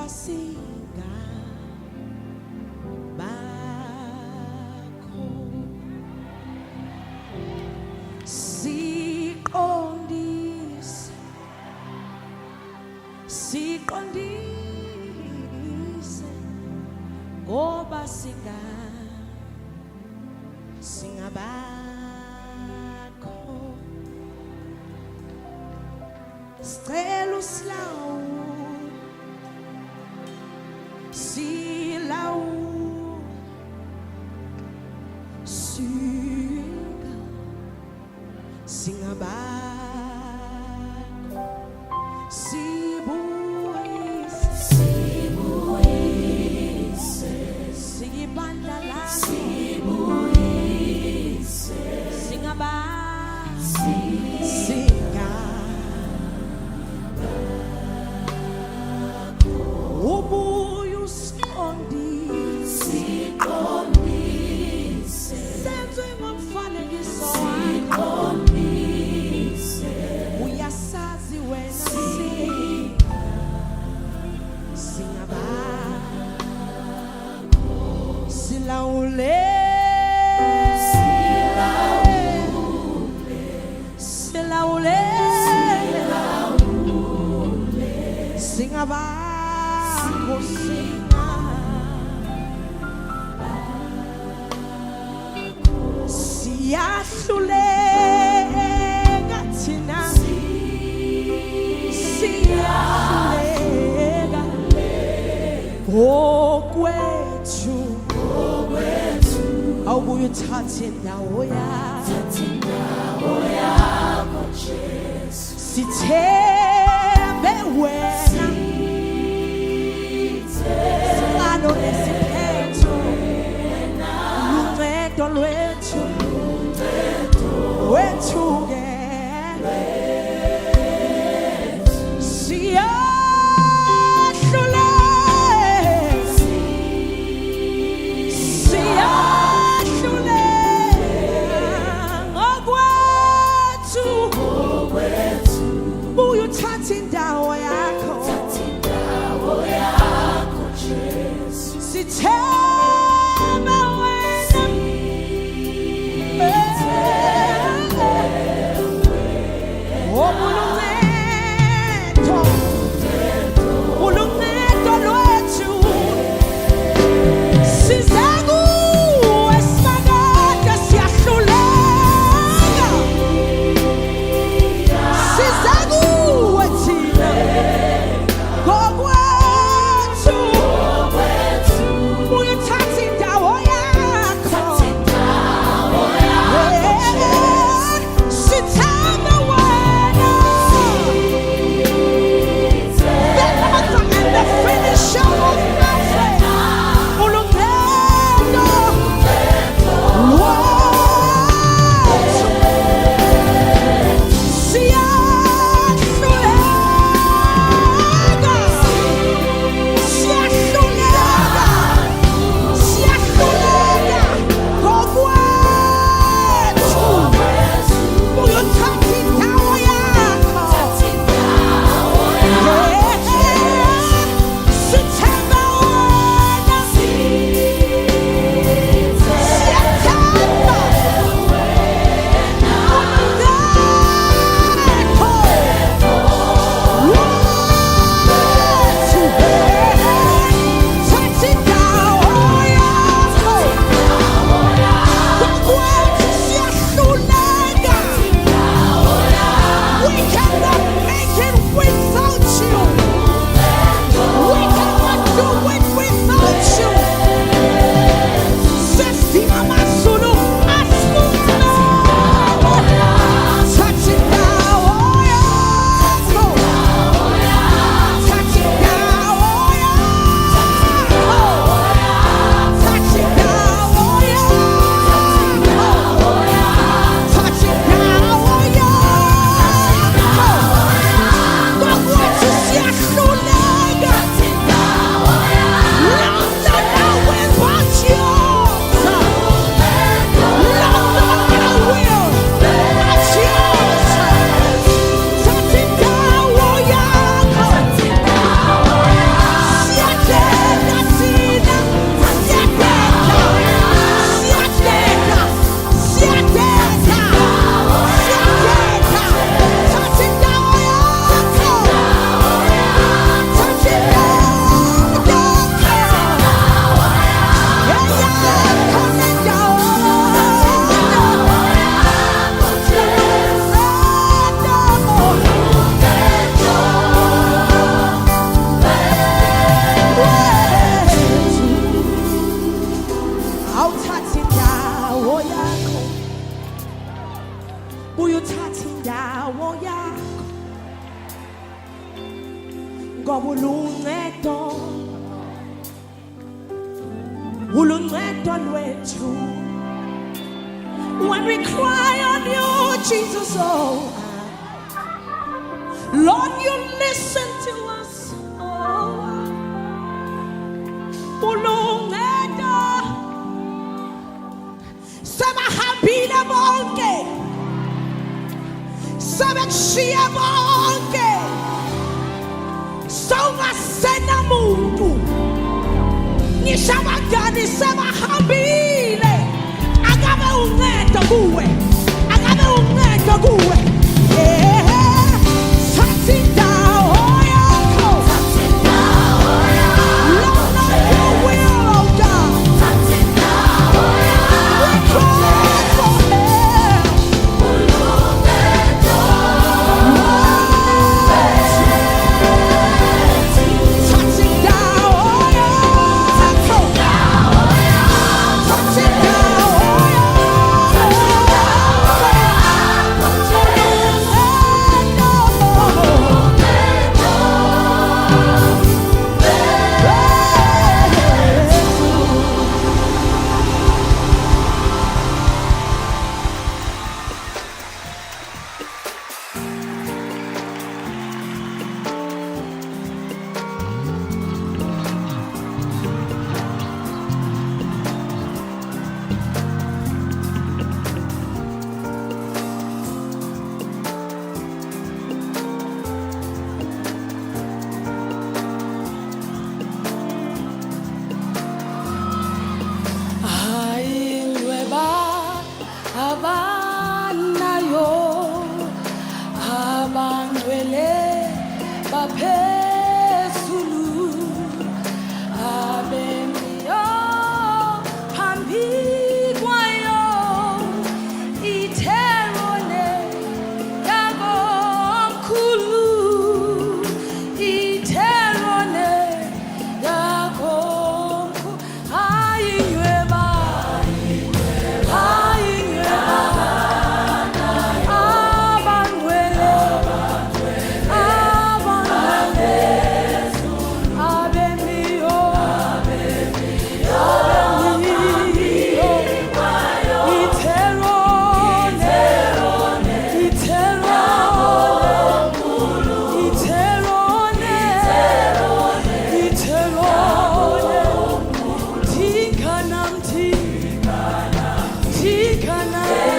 singa bakho siqondise ngoba singabakho sicela silawu singa singabakho sibuyise siyibandla lakho sibuyise singabakho ubuye usiqondise senze ngomfanekiso wakho uyasazi wena singabakho silawule singabakho siyahluleka thina siyahluleka ngokwethu awubuye uthathe indawo yakho Jesu sithembe wena sicalo nesiphetho luncedo lwethu wethu-ke siyahlulela ngokwethu buye uyuthatha indawo yakho ngoba uluncedo lwethu. When we cry on you, Jesus, oh Lord, you listen to us. Oh, uluncedo sebahambile bonke, sebekushiye bonke, sawungasenamuntu. Ngisho abangani sebahambile, akabe uncedo kuwe, akabe uncedo kuwe. Thatha indawo yakho, Lord, not your will, oh God. We cry for help. Touch indawo yakho, touch indawo abanayo abangcwele baphezulu abemiyo phambi kwayo itherone yakomkhulu, itherone yakomkhulu. Ayinyweba Tika nam